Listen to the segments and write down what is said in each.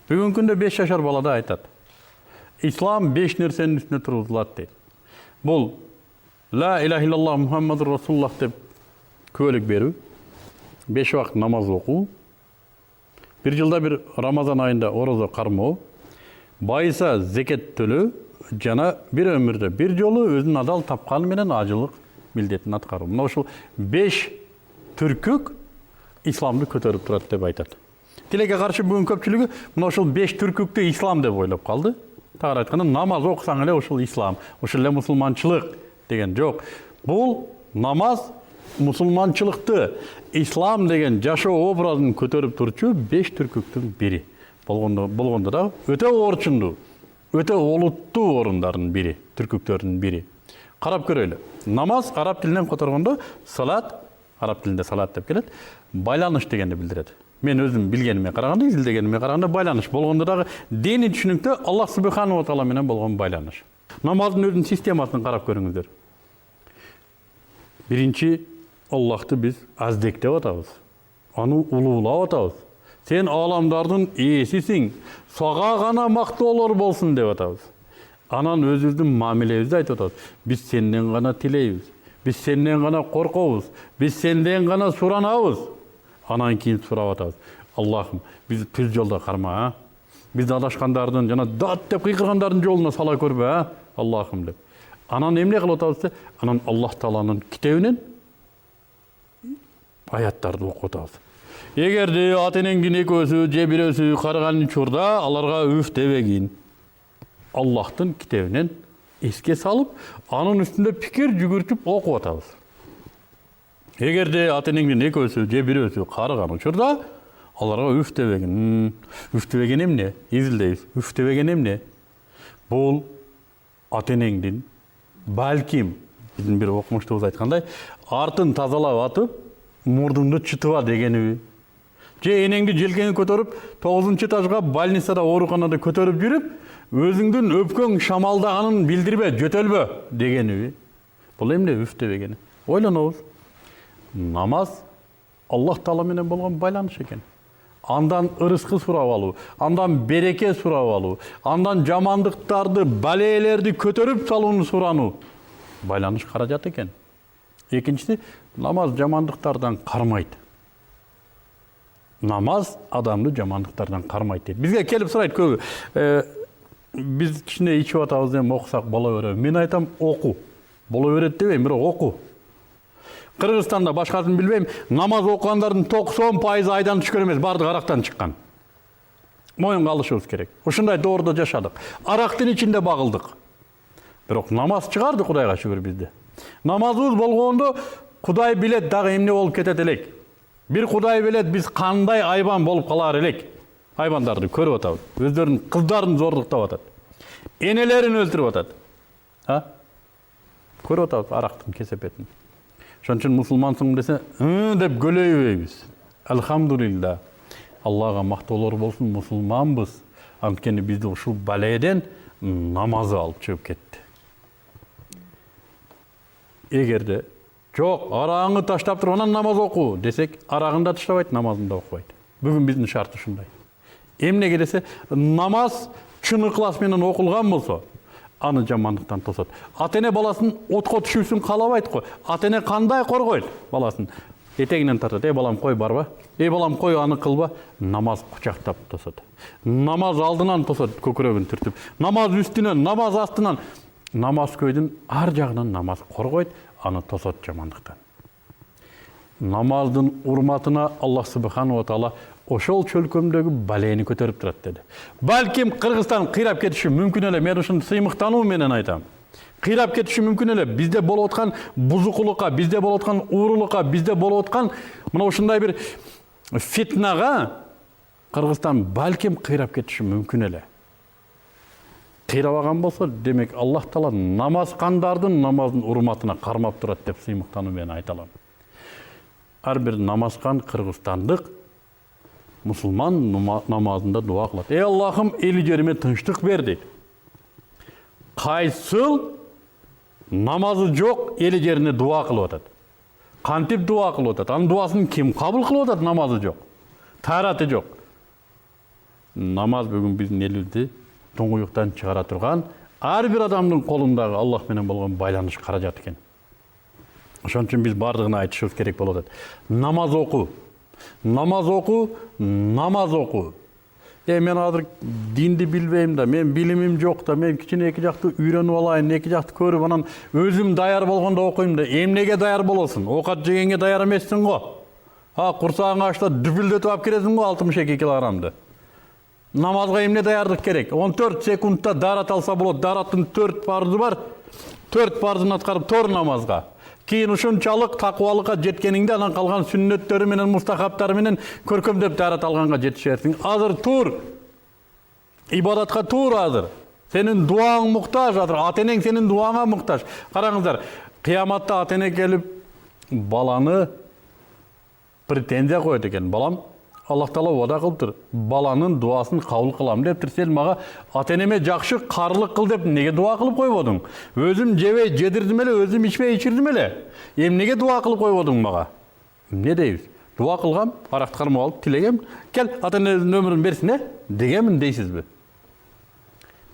Бүгүнкү күндө 5 жашар балада айтат. Ислам 5 нерсенин үстүнө тургузулат дейт. Бул ла иляха иллаллах Мухаммадур Расулуллах деп күбөлүк берүү, 5 вакыт намаз окуу, bir жылда bir Рамазан айында орозо кармоо, байыса зекет төлөө, жана bir өмүрдө bir жолу өзүнүн адал тапканы менен ажылык милдетин аткаруу. Мына ушул 5 түркүк исламды көтөрүп турат деп айтат. Тилекке каршы бүгүн көпчүлүгү мына ушул 5 түркүктү ислам деп ойлоп калды. Тагыраак айтканда намаз окусаң эле ушул ислам, ушул эле мусулманчылык деген жок. Бул намаз мусулманчылыкты, ислам деген жашоо образын көтөрүп турчу 5 түркүктүн бири. Болгондо да өтө орчундуу, өтө олуттуу орундардын бири, түркүктөрдүн бири. Карап көрөлү. Намаз араб тилинен которгондо салат, араб тилинде салат деп келет, байланыш дегенди билдирет. Мен өзүм билгениме караганда, изилдегениме караганда байланыш болгондо дагы диний түшүнүктө Аллах субханаху ва таала менен болгон байланыш. Намаздын өзүнүн системасын карап көрүңүздөр. Биринчи, Аллахты биз аздектеп атабыз. Аны улуулап атабыз. Сен аламдардын ээсисиң, сага гана мактоолор болсун деп атабыз. Анан өзүбүздүн мамилебизди айтып атабыз. Биз сенден гана тилейбиз. Биз сенден гана коркобуз. Биз сенден гана суранабыз. Анан кийин сурап атабыз. Аллахым, биз түз жолдо карма, Биз адашкандардын жана дат деп кыйкыргандардын жолуна сала көрбө, Аллахым деп. Анан эмне кылып атабыз? Анан Аллах Тааланын китебинен аяттарды окуп атабыз. Эгерде ата-энеңдин экөөсү же бирөөсү карыган учурда аларга үф дебегин. Аллахтын китебинен эске салып, анын үстүндө пикир жүгүртүп окуп атабыз. Эгерде ата-энеңдин экөөсү же бирөөсү карыган учурда аларга үф дебегин. Үф дебеген эмне? Изилдейбиз. Үф дебеген эмне? Бул ата-энеңдин балким биздин бир окумуштубуз айткандай, артын тазалап атып, мурдуңду чытыба дегениби. Же энеңди желкеңе көтөрүп, 9-этажга больницада, ооруканада көтөрүп жүрүп, өзүңдүн өпкөң шамалдаганын билдирбе, жөтөлбө дегениби. Бул эмне үф дебегени? Ойлонобуз. Намаз Аллах Таала менен болгон байланыш экен. Андан ырыскы сурап алуу, андан береке сурап алуу, андан жамандыктарды, балээлерди көтөрүп салууну сурануу байланыш каражат экен. Экинчиси, намаз жамандыктардан кармайт. Намаз адамды жамандыктардан кармайт дейт. Бизге келип сурайт көбү. Биз кичине ичип атабыз эми окусак боло береби. Мен айтам, оку. Боло берет дебейм, бирок оку. Кыргызстанда башкасын билбейм, намаз окугандардын 90% айдан түшкөн эмес, бардыгы арактан чыккан. Моюнга алышыбыз керек. Ушундай доордо жашадык. Арактын ичинде багылдык. Бирок намаз чыгарды, Кудайга шүгүр бизде. Намазыбыз болгондо Кудай билет дагы эмне болуп кетет элек. Бир Кудай билет биз кандай айбан болуп калар элек. Айбандарды көрүп атабыз. Өздөрүнүн кыздарын зордуктап атат. Энелерин өлтүрүп атат. Көрүп атабыз арактын кесепетин. Ошон үчүн мусулмансың десе, деп көлөйбөйбүз. Алхамдулилла. Аллага мактоолор болсун, мусулманбыз. Анткени бизди ушул баледен намазы алып чыгып кетти. Эгерде жок, арагыңды таштап туруп анан намаз оку десек, арагын да таштабайт, намазын да окубайт. Бүгүн биздин шарт ушундай. Эмнеге десе, намаз чын ыклас менен окулган болсо, аны жамандыктан тосот. Ата-эне баласын отко түшүүсүн каалабайт го. Ата-эне кандай коргойт баласын? Этегинен тартат. Балам кой барба? Балам кой аны кылба? Намаз кучактап тосот. Намаз алдынан тосот, көкүрөгүн түртүп. Намаз үстүнөн, намаз астынан. Намаз көйдүн ар жагынан намаз коргойт, аны тосот жамандыктан. Намаздын урматына Аллах субханаху ва таала ошол чөлкөмдөгү балени көтөрүп турат деди. Балким Кыргызстан кыйрап кетиши мүмкүн эле, мен ушуну сыймыктануу менен айтам. Кыйрап кетиши мүмкүн эле. Бизде болуп аткан бузукулукка, бизде болуп аткан уурулукка, бизде болуп аткан мына ушундай бир фитнага Кыргызстан балким кыйрап кетиши мүмкүн эле. Кыйрабаган болсо, демек Аллах Таала намазкандардын намазын урматына кармап турат деп сыймыктануу менен айта алам. Ар бир намазкан кыргызстандык мусулман намазында дуа кылат. Аллахым, эли жериме тынчтык бер дейт. Кайсыл намазы жок эли жерине дуа кылып атат. Кантип дуа кылып атат? Анын дуасын ким кабыл кылып атат? Намазы жок. Тараты жок. намаз бүгін біздің елімізді тұңғиықтан шығара тұрған ар бір адамның қолындағы Аллах менен болған байланыш қаражат екен. Ошон үчүн биз бардыгына айтышыбыз керек болот. Намаз окуу. Намаз окуу, намаз окуу. Мен азыр динди билбейм да, мен билимим жок да, мен кичине эки жакты үйрөнүп алайын, эки жакты көрүп, анан өзүм даяр болгондо окуйм да. Эмнеге даяр болосуң? Окат жегенге даяр эмессиң го. Курсагың ачта дүпүлдөтүп алып келесиң го 62 килограммды. Намазга эмне даярдык керек? 14 секундта дарат алса болот. Дараттын 4 парызы бар. 4 парызын аткарып тор намазга. Кийин ушунчалык такыбалыкка жеткениңде анан калган сүннөттөрү менен мустахаптары менен көркөмдөп дарат алганга жетишерсиң. Азыр тур. Ибадатка тур азыр. Сенин дуаң муктаж азыр. Ата-энең сенин дуаңа муктаж. Караңыздар, кыяматта ата-эне келип баланы претензия коет экен. Балам, Аллах Таала вада кылыптыр. Баланын дуасын кабыл кылам дептир. Сен мага ата-энеме жакшы карлык кыл деп неге дуа кылып койбодуң? Өзүм жебей жедирдим эле, өзүм ичпей ичирдим эле. Эмнеге дуа кылып койбодуң мага? Эмне дейбиз? Дуа кылгам, аракты кармап алып тилегем, кел ата-энеңдин өмүрүн берсин, дегемин дейсизби?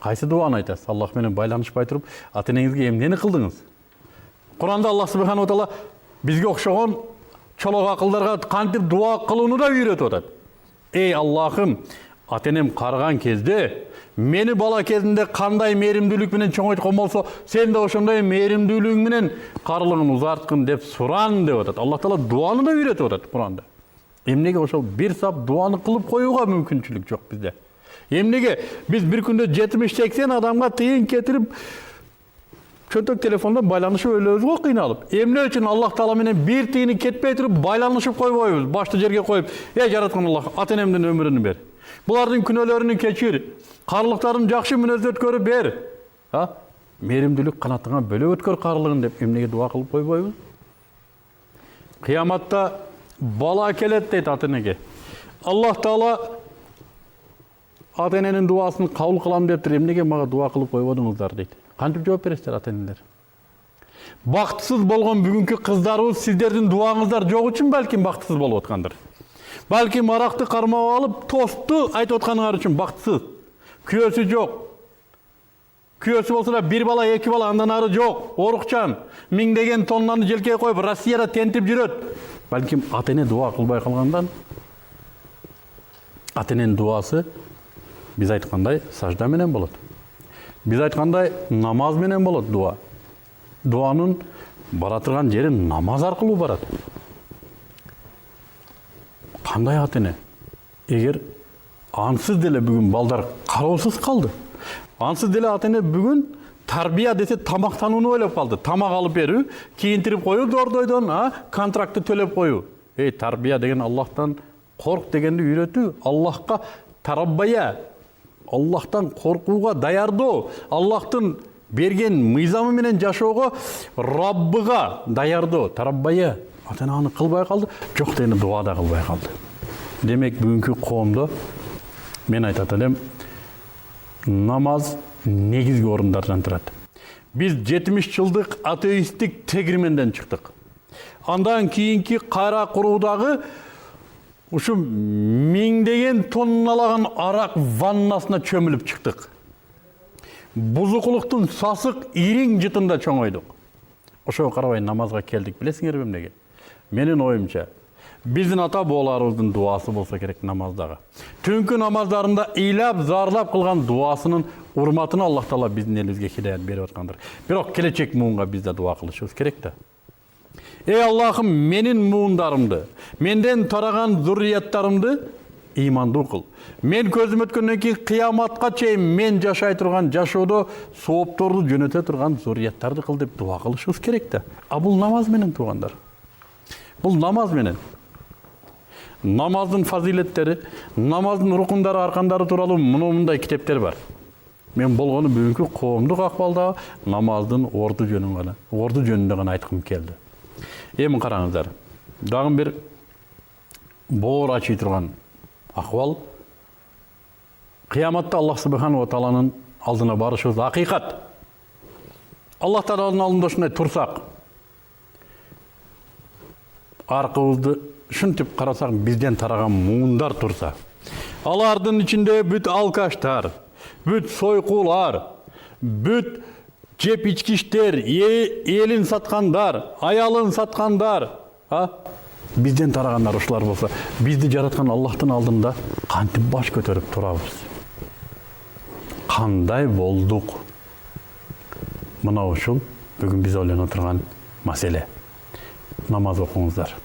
Кайсы дуаны айтасыз? Аллах менен байланышпай туруп, ата-энеңизге эмнени кылдыңыз? Куранда Аллах субханаху ва таала бизге окшогон чолок акылдарга кантип дуа кылууну да үйрөтүп атат. Эй Аллахым, ата-энем карыган кезде мени бала кезинде кандай мээримдүүлүк менен чоңойткон болсо, сен да ошондой мээримдүүлүгүң менен карлыгын узарткын деп суран деп атат. Аллах Таала дуаны да үйрөтүп атат Куранда. Эмнеге ошол бир сап дуаны кылып коюуга мүмкүнчүлүк жок бизде? Эмнеге биз бир күндө 70-80 адамга тыйын кетирип чөнтөк телефондон байланышып өлөбүз кыйналып. Эмне үчүн Аллах Таала менен бир тыйыны кетпей туруп байланышып койбойбуз? Башты жерге коюп, жараткан Аллах, ата-энемдин өмүрүн бер. Булардын күнөөлөрүн кечир. Карлыктарын жакшы мүнөздөткөрүп бер. Мээримдүүлүк канатыңа бөлөп өткөр карлыгын деп эмнеге дуа кылып койбойбуз? Кыяматта бала келет дейт ата-энеге. Аллах Таала ата-эненин дуасын кабыл кылам дептир. Эмнеге мага дуа кылып койбодуңуздар дейт. Кантип жооп бересиздер ата-энелер? Бактысыз болгон бүгүнкү кыздарыбыз сиздердин дуаңыздар жок үчүн балким бактысыз болуп аткандыр. Балким аракты кармап алып, тосту айтып атканыңар үчүн бактысыз. Күйөөсү жок. Күйөөсү болсо да бир бала, эки бала, андан ары жок. Орукчан, миңдеген тоннаны желкеге коюп, Россияда тентип жүрөт. Балким ата-эне дуа кылбай калгандан ата-эненин дуасы биз айткандай сажда менен болот. Биз айткандай намаз менен болот дуа. Дуанын бара турган жери намаз аркылуу барат. Кандай ата-эне? Эгер ансыз деле бүгүн балдар кароосуз калды. Ансыз деле ата-эне бүгүн тарбия десе тамактанууну ойлоп калды. Тамак алып берүү, кийинтирип коюу дордойдон, контрактты төлөп коюу. Тарбия деген Аллахтан корк дегенди үйрөтүү. Аллахка тараббая, Аллахтан коркууга даярдоо, Аллахтын берген мыйзамы менен жашоого Раббыга даярдоо. Тараббая ата-эне аны кылбай калды, жок дегенде дуа да кылбай калды. Демек бүгүнкү коомдо мен айтат элем, намаз негизги орундардан турат. Биз 70 жылдык атеисттик тегирменден чыктык. Андан кийинки кайра куруудагы ушу миңдеген тонналаган арак ваннасына чөмүлүп чыктык. Бузукулуктун сасык ириң жытында чоңойдук. Ошого карабай намазга келдик. Билесиңерби эмнеге? Менин оюмча, биздин ата бооларыбыздын дуасы болсо керек намаздагы. Түнкү намаздарында ыйлап, зарлап кылган дуасынын урматына Аллах Таала биздин элибизге хидаят берип аткандыр. Бирок келечек муунга биз да дуа кылышыбыз керек да. Эй Аллахым, менин муундарымды, менден тараган зуррияттарымды имандуу кыл. Мен көзүм өткөндөн кийин кыяматка чейин мен жашай турган жашоодо соопторду жөнөтө турган зуррияттарды кыл деп дуа кылышыбыз керек да. Бул намаз менен туугандар. Бул намаз менен. Намаздын фазилеттери, намаздын рукундары, аркандары тууралуу мындай китептер бар. Мен болгону бүгүнкү коомдук акыбалда намаздын орду жөнүндө гана айткым келди. Эми караңыздар. Дагы бир боор ачый турган акыбал. Кыяматта Аллах субханаху ва тааланын алдына барышыбыз акыйкат. Аллах Тааланын алдында ушундай турсак, аркыбызды шынтип карасак бизден тараган муундар турса, Алардын içinde büt alkaşlar, büt soykular, büt cep içkişler, elin satkandar, ayalın satkandar. Ha? Bizden taraganlar uşular bolsa, bizdi jaratkan Allah'tın aldında kantip baş kötörüp turabız. Kanday bolduk? Mına uşul bugün biz oylanıp oturgan mesele. Namaz okuyunuzlar.